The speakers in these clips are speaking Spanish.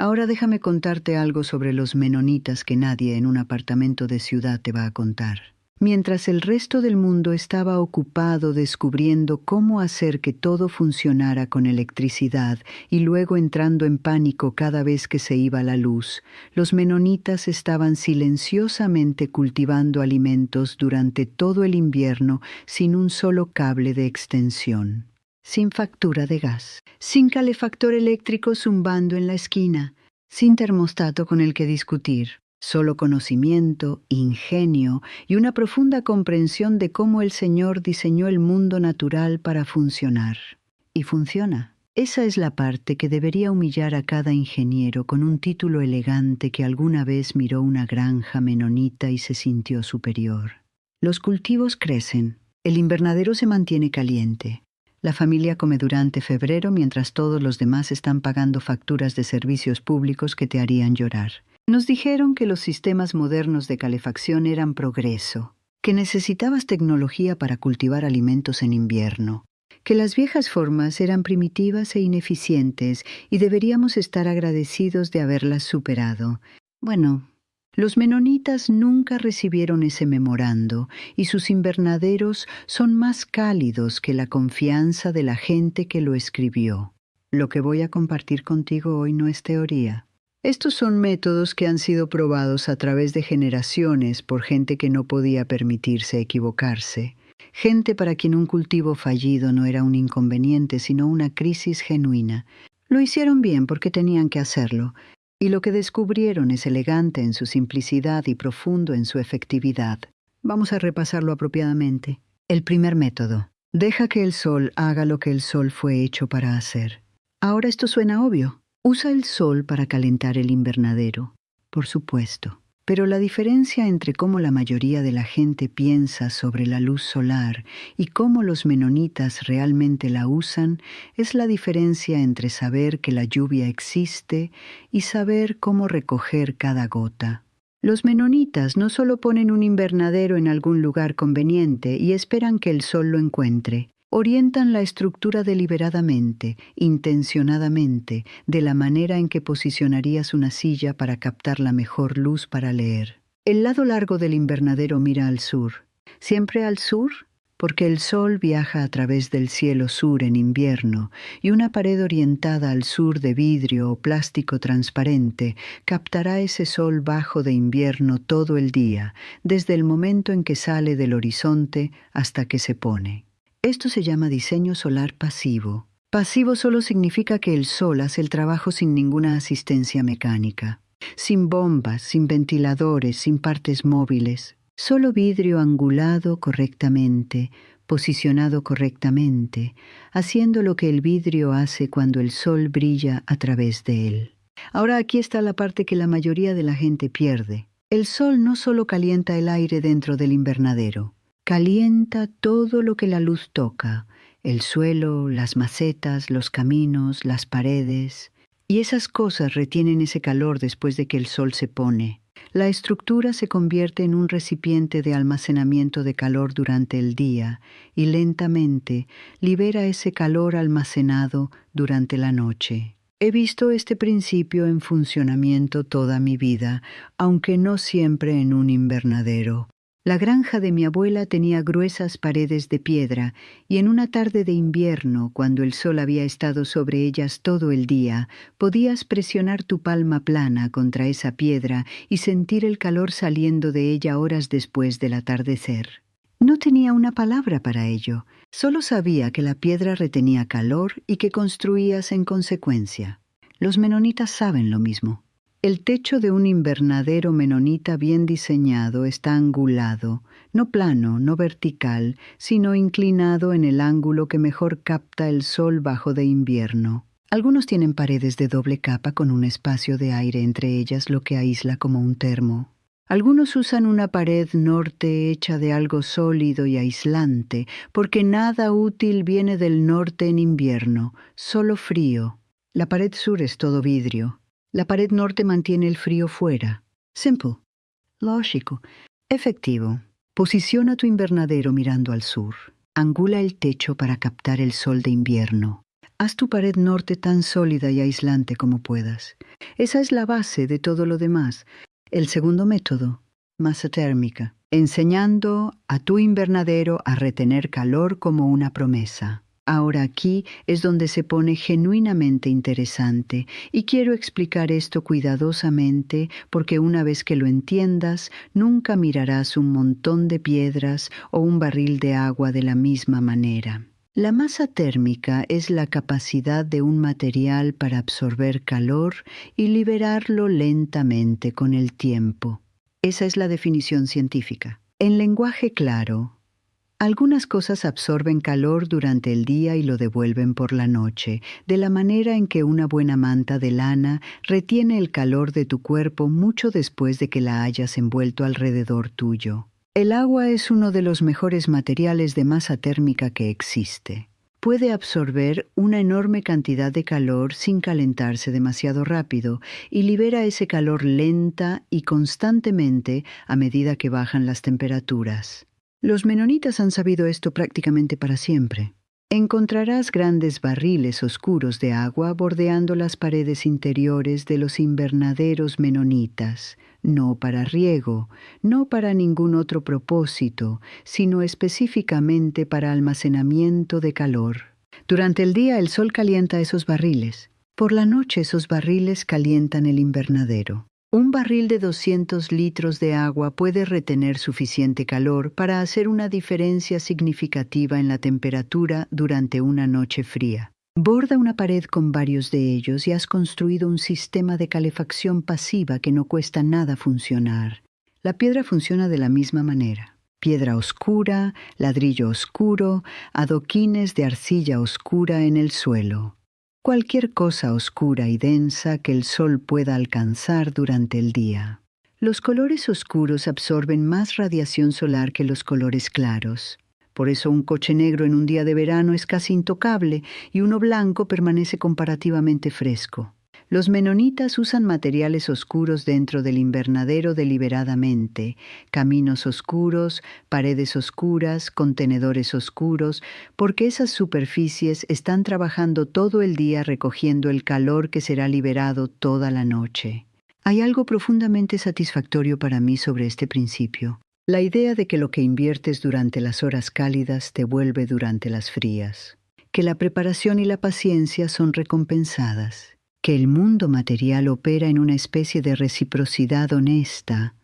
Ahora déjame contarte algo sobre los menonitas que nadie en un apartamento de ciudad te va a contar. Mientras el resto del mundo estaba ocupado descubriendo cómo hacer que todo funcionara con electricidad y luego entrando en pánico cada vez que se iba la luz, los menonitas estaban silenciosamente cultivando alimentos durante todo el invierno sin un solo cable de extensión, sin factura de gas, sin calefactor eléctrico zumbando en la esquina, sin termostato con el que discutir. Solo conocimiento, ingenio y una profunda comprensión de cómo el Señor diseñó el mundo natural para funcionar. Y funciona. Esa es la parte que debería humillar a cada ingeniero con un título elegante que alguna vez miró una granja menonita y se sintió superior. Los cultivos crecen, el invernadero se mantiene caliente. La familia come durante febrero mientras todos los demás están pagando facturas de servicios públicos que te harían llorar. Nos dijeron que los sistemas modernos de calefacción eran progreso, que necesitabas tecnología para cultivar alimentos en invierno, que las viejas formas eran primitivas e ineficientes y deberíamos estar agradecidos de haberlas superado. Bueno, los menonitas nunca recibieron ese memorando y sus invernaderos son más cálidos que la confianza de la gente que lo escribió. Lo que voy a compartir contigo hoy no es teoría. Estos son métodos que han sido probados a través de generaciones por gente que no podía permitirse equivocarse. Gente para quien un cultivo fallido no era un inconveniente, sino una crisis genuina. Lo hicieron bien porque tenían que hacerlo, y lo que descubrieron es elegante en su simplicidad y profundo en su efectividad. Vamos a repasarlo apropiadamente. El primer método. Deja que el sol haga lo que el sol fue hecho para hacer. Ahora esto suena obvio. Usa el sol para calentar el invernadero, por supuesto. Pero la diferencia entre cómo la mayoría de la gente piensa sobre la luz solar y cómo los menonitas realmente la usan es la diferencia entre saber que la lluvia existe y saber cómo recoger cada gota. Los menonitas no solo ponen un invernadero en algún lugar conveniente y esperan que el sol lo encuentre. Orientan la estructura deliberadamente, intencionadamente, de la manera en que posicionarías una silla para captar la mejor luz para leer. El lado largo del invernadero mira al sur. ¿Siempre al sur? Porque el sol viaja a través del cielo sur en invierno y una pared orientada al sur de vidrio o plástico transparente captará ese sol bajo de invierno todo el día, desde el momento en que sale del horizonte hasta que se pone. Esto se llama diseño solar pasivo. Pasivo solo significa que el sol hace el trabajo sin ninguna asistencia mecánica, sin bombas, sin ventiladores, sin partes móviles. Solo vidrio angulado correctamente, posicionado correctamente, haciendo lo que el vidrio hace cuando el sol brilla a través de él. Ahora aquí está la parte que la mayoría de la gente pierde. El sol no solo calienta el aire dentro del invernadero, calienta todo lo que la luz toca, el suelo, las macetas, los caminos, las paredes, y esas cosas retienen ese calor después de que el sol se pone. La estructura se convierte en un recipiente de almacenamiento de calor durante el día y lentamente libera ese calor almacenado durante la noche. He visto este principio en funcionamiento toda mi vida, aunque no siempre en un invernadero. La granja de mi abuela tenía gruesas paredes de piedra y en una tarde de invierno, cuando el sol había estado sobre ellas todo el día, podías presionar tu palma plana contra esa piedra y sentir el calor saliendo de ella horas después del atardecer. No tenía una palabra para ello, solo sabía que la piedra retenía calor y que construías en consecuencia. Los menonitas saben lo mismo. El techo de un invernadero menonita bien diseñado está angulado, no plano, no vertical, sino inclinado en el ángulo que mejor capta el sol bajo de invierno. Algunos tienen paredes de doble capa con un espacio de aire entre ellas, lo que aísla como un termo. Algunos usan una pared norte hecha de algo sólido y aislante, porque nada útil viene del norte en invierno, solo frío. La pared sur es todo vidrio. La pared norte mantiene el frío fuera. Simple. Lógico. Efectivo. Posiciona tu invernadero mirando al sur. Angula el techo para captar el sol de invierno. Haz tu pared norte tan sólida y aislante como puedas. Esa es la base de todo lo demás. El segundo método, masa térmica, enseñando a tu invernadero a retener calor como una promesa. Ahora aquí es donde se pone genuinamente interesante y quiero explicar esto cuidadosamente porque una vez que lo entiendas, nunca mirarás un montón de piedras o un barril de agua de la misma manera. La masa térmica es la capacidad de un material para absorber calor y liberarlo lentamente con el tiempo. Esa es la definición científica. En lenguaje claro, algunas cosas absorben calor durante el día y lo devuelven por la noche, de la manera en que una buena manta de lana retiene el calor de tu cuerpo mucho después de que la hayas envuelto alrededor tuyo. El agua es uno de los mejores materiales de masa térmica que existe. Puede absorber una enorme cantidad de calor sin calentarse demasiado rápido y libera ese calor lenta y constantemente a medida que bajan las temperaturas. Los menonitas han sabido esto prácticamente para siempre. Encontrarás grandes barriles oscuros de agua bordeando las paredes interiores de los invernaderos menonitas, no para riego, no para ningún otro propósito, sino específicamente para almacenamiento de calor. Durante el día el sol calienta esos barriles. Por la noche esos barriles calientan el invernadero. Un barril de 200 litros de agua puede retener suficiente calor para hacer una diferencia significativa en la temperatura durante una noche fría. Borda una pared con varios de ellos y has construido un sistema de calefacción pasiva que no cuesta nada funcionar. La piedra funciona de la misma manera. Piedra oscura, ladrillo oscuro, adoquines de arcilla oscura en el suelo. Cualquier cosa oscura y densa que el sol pueda alcanzar durante el día. Los colores oscuros absorben más radiación solar que los colores claros. Por eso un coche negro en un día de verano es casi intocable y uno blanco permanece comparativamente fresco. Los menonitas usan materiales oscuros dentro del invernadero deliberadamente, caminos oscuros, paredes oscuras, contenedores oscuros, porque esas superficies están trabajando todo el día recogiendo el calor que será liberado toda la noche. Hay algo profundamente satisfactorio para mí sobre este principio. La idea de que lo que inviertes durante las horas cálidas te vuelve durante las frías. Que la preparación y la paciencia son recompensadas. Que el mundo material opera en una especie de reciprocidad honesta,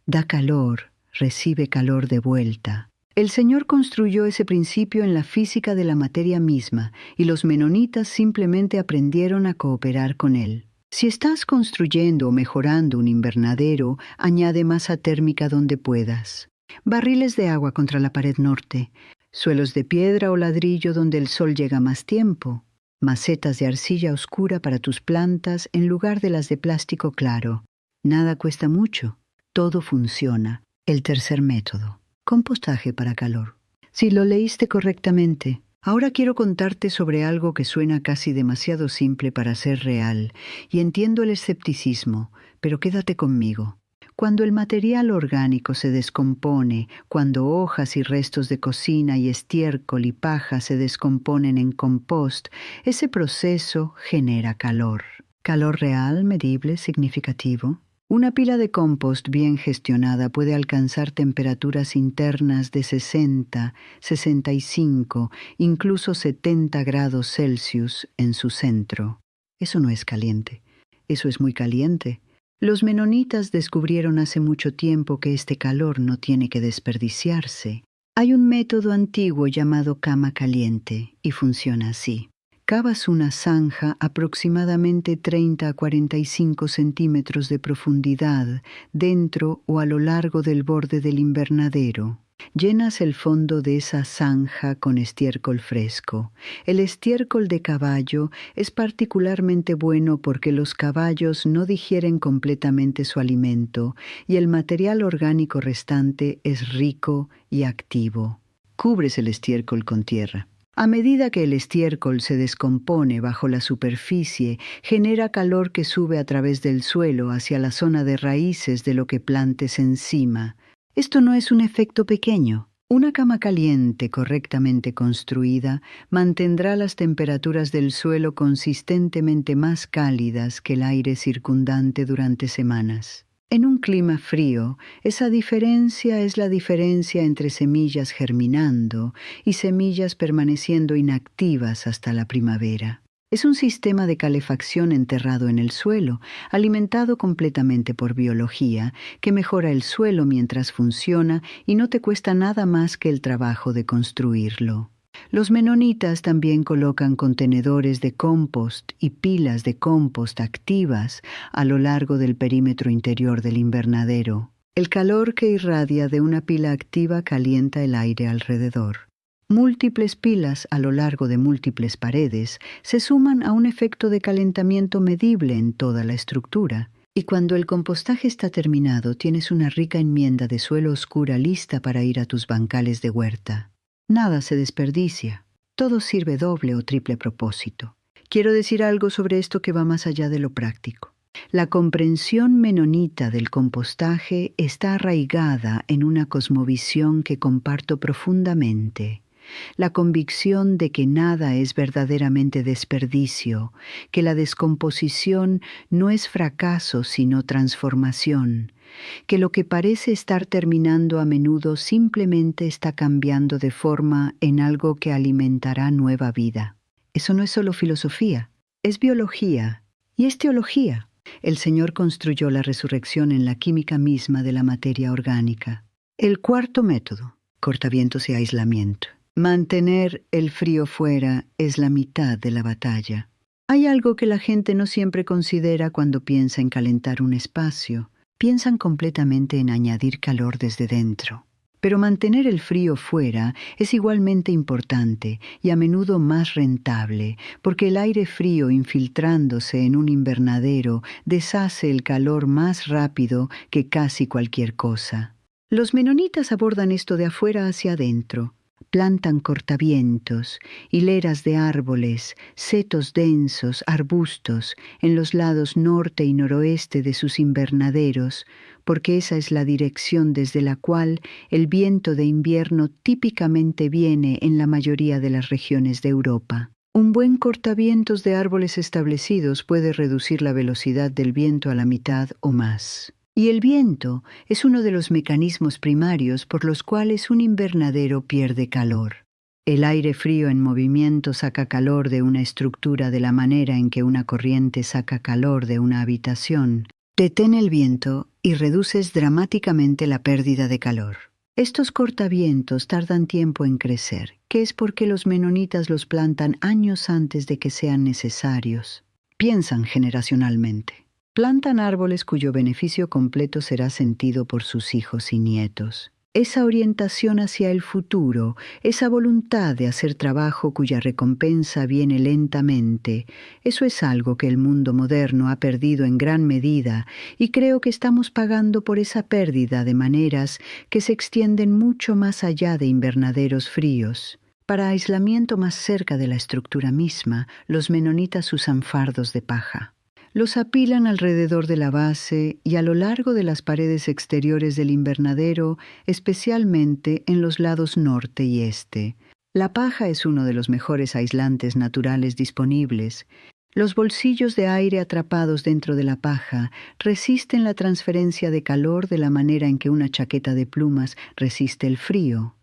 da calor, recibe calor de vuelta. El Señor construyó ese principio en la física de la materia misma y los menonitas simplemente aprendieron a cooperar con él. Si estás construyendo o mejorando un invernadero, añade masa térmica donde puedas. Barriles de agua contra la pared norte, suelos de piedra o ladrillo donde el sol llega más tiempo. Macetas de arcilla oscura para tus plantas en lugar de las de plástico claro. Nada cuesta mucho. Todo funciona. El tercer método. Compostaje para calor. Si lo leíste correctamente. Ahora quiero contarte sobre algo que suena casi demasiado simple para ser real, y entiendo el escepticismo, pero quédate conmigo. Cuando el material orgánico se descompone, cuando hojas y restos de cocina y estiércol y paja se descomponen en compost, ese proceso genera calor. Calor real, medible, significativo. Una pila de compost bien gestionada puede alcanzar temperaturas internas de 60, 65, incluso 70 grados Celsius en su centro. Eso no es caliente. Eso es muy caliente. Los menonitas descubrieron hace mucho tiempo que este calor no tiene que desperdiciarse. Hay un método antiguo llamado cama caliente y funciona así. Cavas una zanja aproximadamente 30 a 45 centímetros de profundidad dentro o a lo largo del borde del invernadero. Llenas el fondo de esa zanja con estiércol fresco. El estiércol de caballo es particularmente bueno porque los caballos no digieren completamente su alimento y el material orgánico restante es rico y activo. Cubres el estiércol con tierra. A medida que el estiércol se descompone bajo la superficie, genera calor que sube a través del suelo hacia la zona de raíces de lo que plantes encima. Esto no es un efecto pequeño. Una cama caliente correctamente construida mantendrá las temperaturas del suelo consistentemente más cálidas que el aire circundante durante semanas. En un clima frío, esa diferencia es la diferencia entre semillas germinando y semillas permaneciendo inactivas hasta la primavera. Es un sistema de calefacción enterrado en el suelo, alimentado completamente por biología, que mejora el suelo mientras funciona y no te cuesta nada más que el trabajo de construirlo. Los menonitas también colocan contenedores de compost y pilas de compost activas a lo largo del perímetro interior del invernadero. El calor que irradia de una pila activa calienta el aire alrededor. Múltiples pilas a lo largo de múltiples paredes se suman a un efecto de calentamiento medible en toda la estructura. Y cuando el compostaje está terminado, tienes una rica enmienda de suelo oscura lista para ir a tus bancales de huerta. Nada se desperdicia. Todo sirve doble o triple propósito. Quiero decir algo sobre esto que va más allá de lo práctico. La comprensión menonita del compostaje está arraigada en una cosmovisión que comparto profundamente. La convicción de que nada es verdaderamente desperdicio, que la descomposición no es fracaso sino transformación, que lo que parece estar terminando a menudo simplemente está cambiando de forma en algo que alimentará nueva vida. Eso no es solo filosofía, es biología y es teología. El Señor construyó la resurrección en la química misma de la materia orgánica. El cuarto método, cortavientos y aislamiento. Mantener el frío fuera es la mitad de la batalla. Hay algo que la gente no siempre considera cuando piensa en calentar un espacio. Piensan completamente en añadir calor desde dentro. Pero mantener el frío fuera es igualmente importante y a menudo más rentable, porque el aire frío infiltrándose en un invernadero deshace el calor más rápido que casi cualquier cosa. Los menonitas abordan esto de afuera hacia adentro. Plantan cortavientos, hileras de árboles, setos densos, arbustos, en los lados norte y noroeste de sus invernaderos, porque esa es la dirección desde la cual el viento de invierno típicamente viene en la mayoría de las regiones de Europa. Un buen cortavientos de árboles establecidos puede reducir la velocidad del viento a la mitad o más. Y el viento es uno de los mecanismos primarios por los cuales un invernadero pierde calor. El aire frío en movimiento saca calor de una estructura de la manera en que una corriente saca calor de una habitación. Detén el viento y reduces dramáticamente la pérdida de calor. Estos cortavientos tardan tiempo en crecer, que es porque los menonitas los plantan años antes de que sean necesarios. Piensan generacionalmente. Plantan árboles cuyo beneficio completo será sentido por sus hijos y nietos. Esa orientación hacia el futuro, esa voluntad de hacer trabajo cuya recompensa viene lentamente, eso es algo que el mundo moderno ha perdido en gran medida y creo que estamos pagando por esa pérdida de maneras que se extienden mucho más allá de invernaderos fríos. Para aislamiento más cerca de la estructura misma, los menonitas usan fardos de paja. Los apilan alrededor de la base y a lo largo de las paredes exteriores del invernadero, especialmente en los lados norte y este. La paja es uno de los mejores aislantes naturales disponibles. Los bolsillos de aire atrapados dentro de la paja resisten la transferencia de calor de la manera en que una chaqueta de plumas resiste el frío,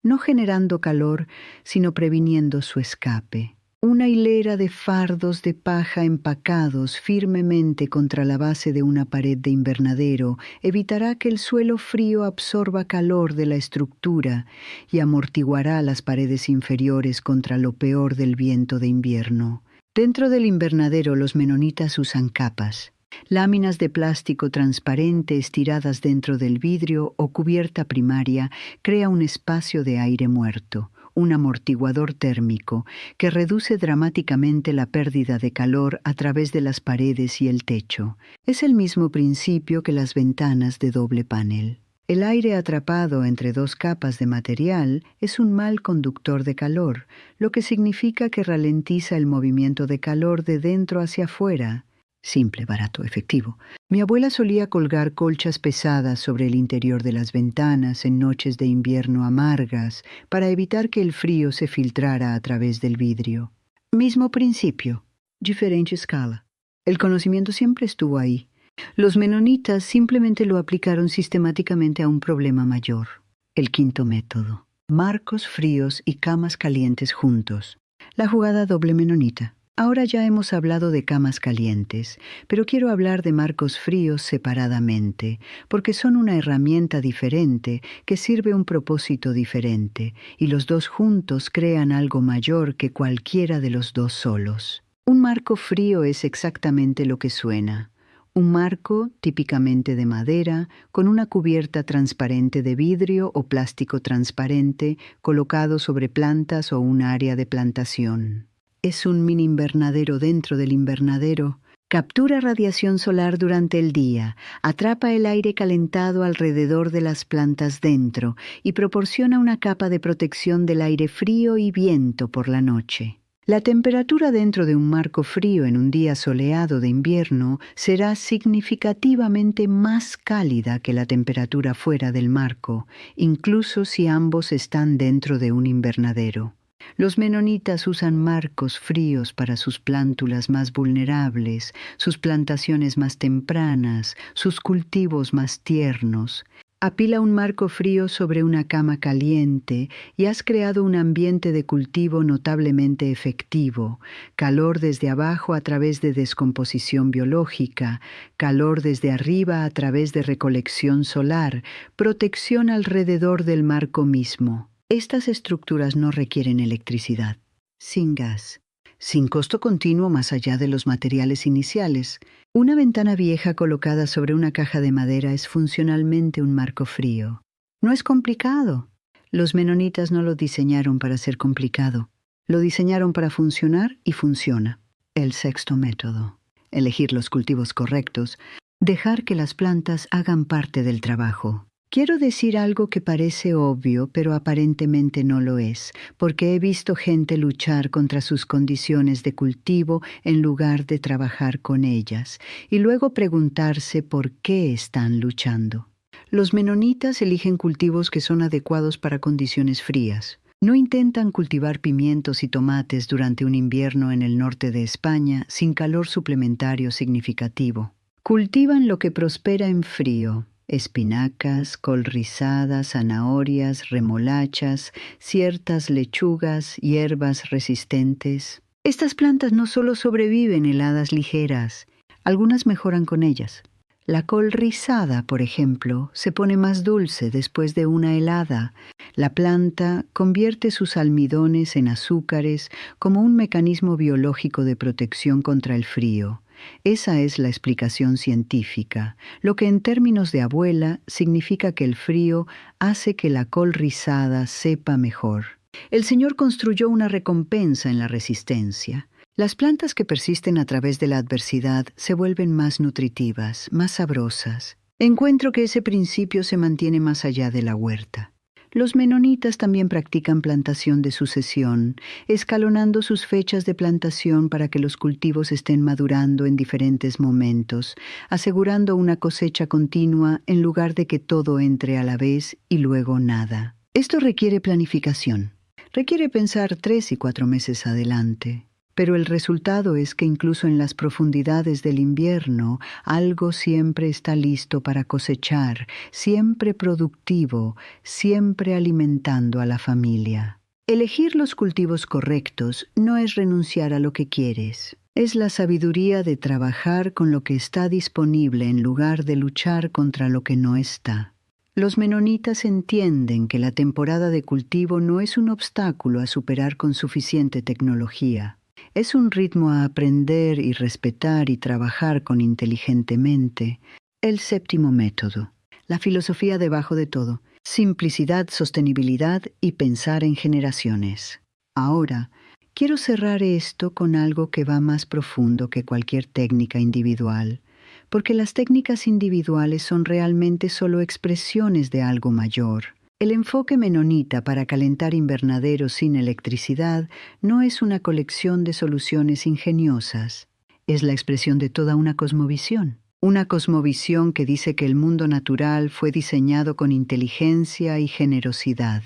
no generando calor, sino previniendo su escape. Una hilera de fardos de paja empacados firmemente contra la base de una pared de invernadero evitará que el suelo frío absorba calor de la estructura y amortiguará las paredes inferiores contra lo peor del viento de invierno. Dentro del invernadero los menonitas usan capas, láminas de plástico transparente estiradas dentro del vidrio o cubierta primaria crea un espacio de aire muerto, un amortiguador térmico que reduce dramáticamente la pérdida de calor a través de las paredes y el techo. Es el mismo principio que las ventanas de doble panel. El aire atrapado entre dos capas de material es un mal conductor de calor, lo que significa que ralentiza el movimiento de calor de dentro hacia afuera. Simple, barato, efectivo. Mi abuela solía colgar colchas pesadas sobre el interior de las ventanas en noches de invierno amargas para evitar que el frío se filtrara a través del vidrio. Mismo principio, diferente escala. El conocimiento siempre estuvo ahí. Los menonitas simplemente lo aplicaron sistemáticamente a un problema mayor. El quinto método. Marcos fríos y camas calientes juntos. La jugada doble menonita. Ahora ya hemos hablado de camas calientes, pero quiero hablar de marcos fríos separadamente, porque son una herramienta diferente que sirve un propósito diferente, y los dos juntos crean algo mayor que cualquiera de los dos solos. Un marco frío es exactamente lo que suena. Un marco, típicamente de madera, con una cubierta transparente de vidrio o plástico transparente, colocado sobre plantas o un área de plantación. Es un mini invernadero dentro del invernadero. Captura radiación solar durante el día, atrapa el aire calentado alrededor de las plantas dentro y proporciona una capa de protección del aire frío y viento por la noche. La temperatura dentro de un marco frío en un día soleado de invierno será significativamente más cálida que la temperatura fuera del marco, incluso si ambos están dentro de un invernadero. Los menonitas usan marcos fríos para sus plántulas más vulnerables, sus plantaciones más tempranas, sus cultivos más tiernos. Apila un marco frío sobre una cama caliente y has creado un ambiente de cultivo notablemente efectivo, calor desde abajo a través de descomposición biológica, calor desde arriba a través de recolección solar, protección alrededor del marco mismo. Estas estructuras no requieren electricidad, sin gas, sin costo continuo más allá de los materiales iniciales. Una ventana vieja colocada sobre una caja de madera es funcionalmente un marco frío. No es complicado. Los menonitas no lo diseñaron para ser complicado. Lo diseñaron para funcionar y funciona. El sexto método. Elegir los cultivos correctos. Dejar que las plantas hagan parte del trabajo. Quiero decir algo que parece obvio, pero aparentemente no lo es, porque he visto gente luchar contra sus condiciones de cultivo en lugar de trabajar con ellas, y luego preguntarse por qué están luchando. Los menonitas eligen cultivos que son adecuados para condiciones frías. No intentan cultivar pimientos y tomates durante un invierno en el norte de España sin calor suplementario significativo. Cultivan lo que prospera en frío. Espinacas, col rizada, zanahorias, remolachas, ciertas lechugas, hierbas resistentes. Estas plantas no solo sobreviven heladas ligeras, algunas mejoran con ellas. La col rizada, por ejemplo, se pone más dulce después de una helada. La planta convierte sus almidones en azúcares como un mecanismo biológico de protección contra el frío. Esa es la explicación científica, lo que en términos de abuela significa que el frío hace que la col rizada sepa mejor. El Señor construyó una recompensa en la resistencia. Las plantas que persisten a través de la adversidad se vuelven más nutritivas, más sabrosas. Encuentro que ese principio se mantiene más allá de la huerta. Los menonitas también practican plantación de sucesión, escalonando sus fechas de plantación para que los cultivos estén madurando en diferentes momentos, asegurando una cosecha continua en lugar de que todo entre a la vez y luego nada. Esto requiere planificación. Requiere pensar 3 y 4 meses adelante. Pero el resultado es que incluso en las profundidades del invierno, algo siempre está listo para cosechar, siempre productivo, siempre alimentando a la familia. Elegir los cultivos correctos no es renunciar a lo que quieres. Es la sabiduría de trabajar con lo que está disponible en lugar de luchar contra lo que no está. Los menonitas entienden que la temporada de cultivo no es un obstáculo a superar con suficiente tecnología. Es un ritmo a aprender y respetar y trabajar con inteligentemente. El séptimo método. La filosofía debajo de todo. Simplicidad, sostenibilidad y pensar en generaciones. Ahora, quiero cerrar esto con algo que va más profundo que cualquier técnica individual, porque las técnicas individuales son realmente solo expresiones de algo mayor. El enfoque menonita para calentar invernaderos sin electricidad no es una colección de soluciones ingeniosas. Es la expresión de toda una cosmovisión. Una cosmovisión que dice que el mundo natural fue diseñado con inteligencia y generosidad,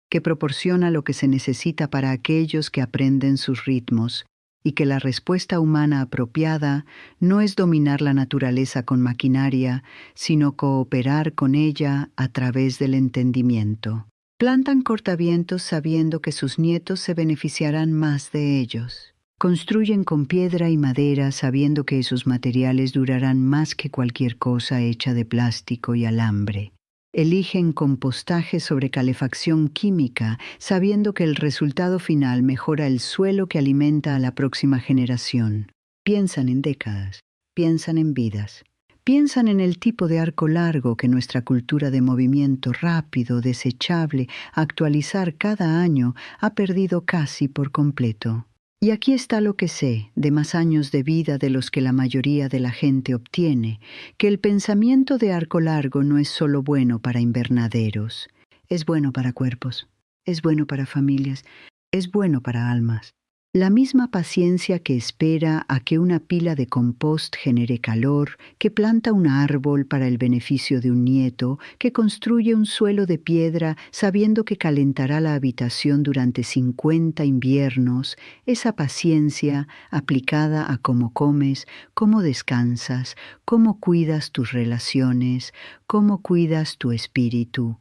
que proporciona lo que se necesita para aquellos que aprenden sus ritmos, y que la respuesta humana apropiada no es dominar la naturaleza con maquinaria, sino cooperar con ella a través del entendimiento. Plantan cortavientos sabiendo que sus nietos se beneficiarán más de ellos. Construyen con piedra y madera sabiendo que esos materiales durarán más que cualquier cosa hecha de plástico y alambre. Eligen compostaje sobre calefacción química, sabiendo que el resultado final mejora el suelo que alimenta a la próxima generación. Piensan en décadas, piensan en vidas. Piensan en el tipo de arco largo que nuestra cultura de movimiento rápido, desechable, actualizar cada año ha perdido casi por completo. Y aquí está lo que sé de más años de vida de los que la mayoría de la gente obtiene, que el pensamiento de arco largo no es solo bueno para invernaderos, es bueno para cuerpos, es bueno para familias, es bueno para almas. La misma paciencia que espera a que una pila de compost genere calor, que planta un árbol para el beneficio de un nieto, que construye un suelo de piedra sabiendo que calentará la habitación durante 50 inviernos, esa paciencia aplicada a cómo comes, cómo descansas, cómo cuidas tus relaciones, cómo cuidas tu espíritu.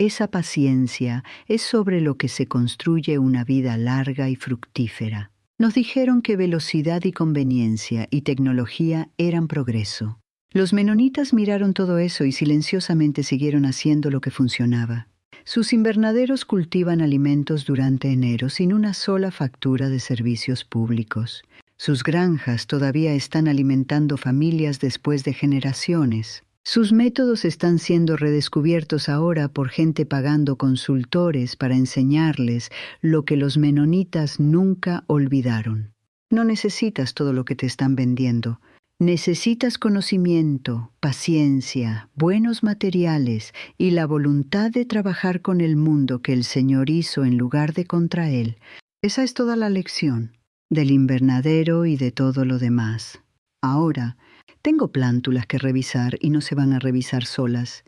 Esa paciencia es sobre lo que se construye una vida larga y fructífera. Nos dijeron que velocidad y conveniencia y tecnología eran progreso. Los menonitas miraron todo eso y silenciosamente siguieron haciendo lo que funcionaba. Sus invernaderos cultivan alimentos durante enero sin una sola factura de servicios públicos. Sus granjas todavía están alimentando familias después de generaciones. Sus métodos están siendo redescubiertos ahora por gente pagando consultores para enseñarles lo que los menonitas nunca olvidaron. No necesitas todo lo que te están vendiendo. Necesitas conocimiento, paciencia, buenos materiales y la voluntad de trabajar con el mundo que el Señor hizo en lugar de contra él. Esa es toda la lección del invernadero y de todo lo demás. Ahora, tengo plántulas que revisar y no se van a revisar solas.